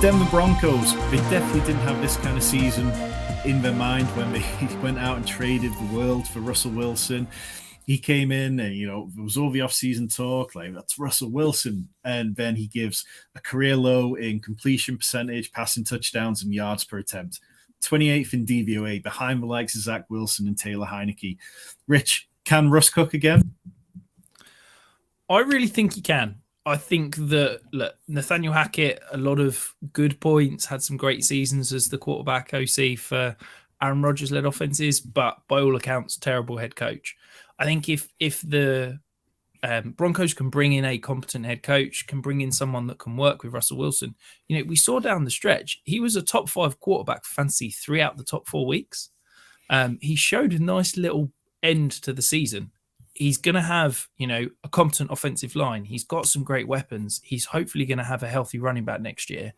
Denver Broncos, they definitely didn't have this kind of season in their mind when they went out and traded the world for Russell Wilson. He came in and, there was all the off-season talk, like, that's Russell Wilson. And then he gives a career low in completion percentage, passing touchdowns, and yards per attempt. 28th in DVOA, behind the likes of Zach Wilson and Taylor Heineke. Rich, can Russ cook again? I really think he can. I think that Nathaniel Hackett, a lot of good points, had some great seasons as the quarterback OC for Aaron Rodgers-led offenses, but by all accounts, terrible head coach. I think if the Broncos can bring in a competent head coach, can bring in someone that can work with Russell Wilson, we saw down the stretch, he was a top 5 quarterback for fantasy 3 out of the top 4 weeks. He showed a nice little end to the season. He's going to have, a competent offensive line. He's got some great weapons. He's hopefully going to have a healthy running back next year.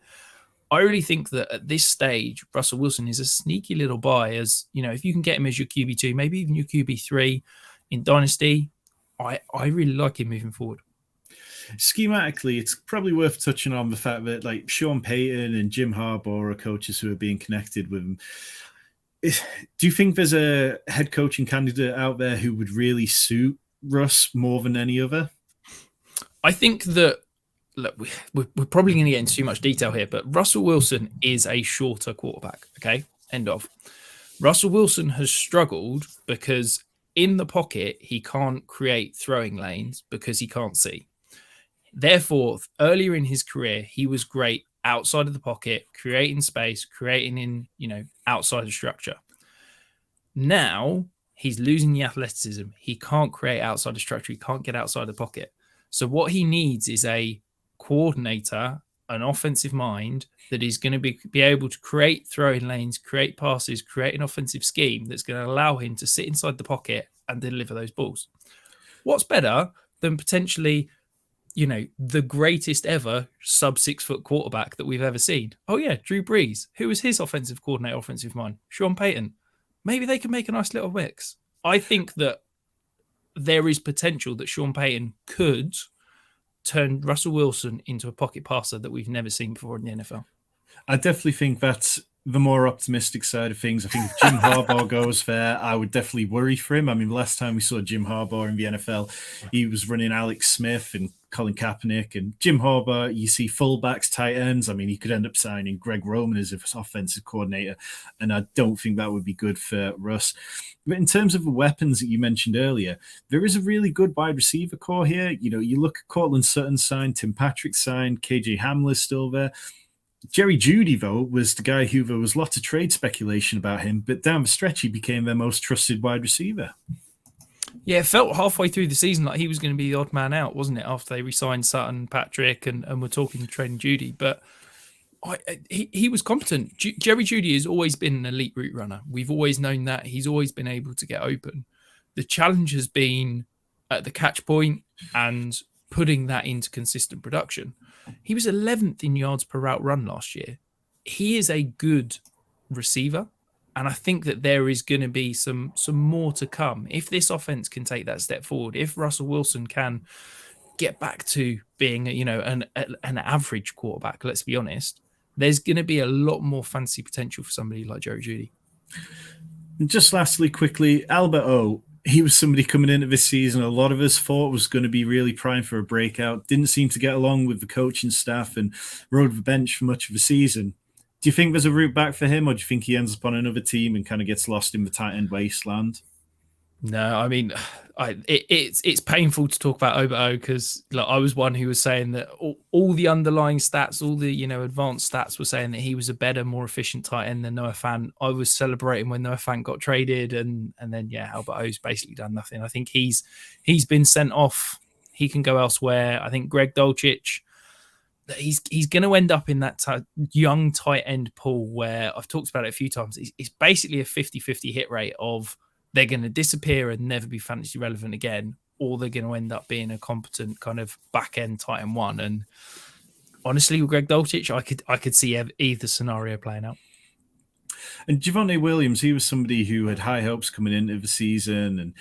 I really think that at this stage, Russell Wilson is a sneaky little buy as, if you can get him as your QB2, maybe even your QB3 in Dynasty, I really like him moving forward. Schematically, it's probably worth touching on the fact that like Sean Payton and Jim Harbaugh are coaches who are being connected with him. Do you think there's a head coaching candidate out there who would really suit Russ more than any other? I think that, look, we're probably going to get into too much detail here, but Russell Wilson is a shorter quarterback, okay? End of. Russell Wilson has struggled because in the pocket, he can't create throwing lanes because he can't see. Therefore, earlier in his career, he was great outside of the pocket, creating space, creating in, outside of structure. Now he's losing the athleticism. He can't create outside the structure. He can't get outside the pocket. So what he needs is a coordinator, an offensive mind that is going to be able to create throwing lanes, create passes, create an offensive scheme that's going to allow him to sit inside the pocket and deliver those balls. What's better than potentially the greatest ever sub 6 foot quarterback that we've ever seen? Oh yeah, Drew Brees. Who was his offensive coordinator, offensive mind? Sean Payton. Maybe they can make a nice little mix. I think that there is potential that Sean Payton could turn Russell Wilson into a pocket passer that we've never seen before in the NFL. I definitely think that's the more optimistic side of things. I think if Jim Harbaugh goes there, I would definitely worry for him. I mean, last time we saw Jim Harbaugh in the NFL, he was running Alex Smith and Colin Kaepernick, and Jim Harbaugh, you see fullbacks, tight ends. I mean, he could end up signing Greg Roman as his offensive coordinator, and I don't think that would be good for Russ. But in terms of the weapons that you mentioned earlier, there is a really good wide receiver core here. You look at Cortland Sutton signed, Tim Patrick signed, KJ Hamler's still there. Jerry Jeudy, though, was the guy who there was lots of trade speculation about him, but down the stretch, he became their most trusted wide receiver. Yeah, it felt halfway through the season like he was going to be the odd man out, wasn't it? After they re-signed Sutton, Patrick, and we're talking trading Jeudy. But he was competent. Jerry Jeudy has always been an elite route runner. We've always known that. He's always been able to get open. The challenge has been at the catch point and putting that into consistent production. He was 11th in yards per route run last year. He is a good receiver, and I think that there is going to be some more to come. If this offense can take that step forward, if Russell Wilson can get back to being an average quarterback, let's be honest, there's going to be a lot more fantasy potential for somebody like Jerry Jeudy. And just lastly, quickly, Albert O. He was somebody coming into this season a lot of us thought was going to be really primed for a breakout. Didn't seem to get along with the coaching staff and rode the bench for much of the season. Do you think there's a route back for him, or do you think he ends up on another team and kind of gets lost in the tight end wasteland? No, I mean, it's painful to talk about Obo because I was one who was saying that all the underlying stats, all the advanced stats were saying that he was a better, more efficient tight end than Noah Fant. I was celebrating when Noah Fant got traded, and then Albert O's basically done nothing. I think he's been sent off. He can go elsewhere. I think Greg Dulcich, he's going to end up in that young tight end pool where I've talked about it a few times. It's basically a 50-50 hit rate of they're going to disappear and never be fantasy relevant again, or they're going to end up being a competent kind of back end tight end one. And honestly, with Greg Dulcich, I could see either scenario playing out. And Javonte Williams, he was somebody who had high hopes coming into the season, and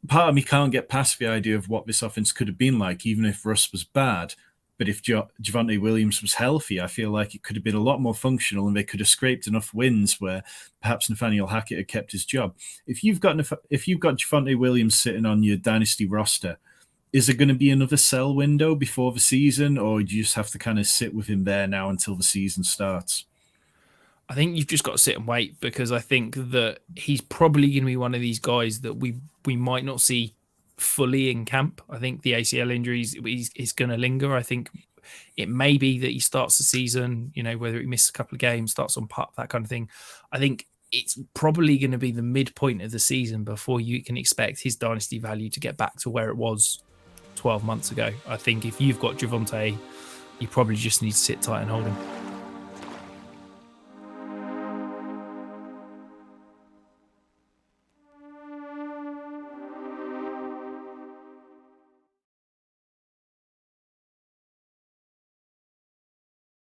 part of me can't get past the idea of what this offense could have been like, even if Russ was bad. But if Javonte Williams was healthy, I feel like it could have been a lot more functional, and they could have scraped enough wins where perhaps Nathaniel Hackett had kept his job. If you've got Javonte Williams sitting on your dynasty roster, is there going to be another sell window before the season, or do you just have to kind of sit with him there now until the season starts? I think you've just got to sit and wait, because I think that he's probably going to be one of these guys that we might not see fully in camp. I think the ACL injuries is going to linger. I think it may be that he starts the season, whether he misses a couple of games, starts on pup, that kind of thing. I think it's probably going to be the midpoint of the season before you can expect his dynasty value to get back to where it was 12 months ago. I think if you've got Javonte, you probably just need to sit tight and hold him.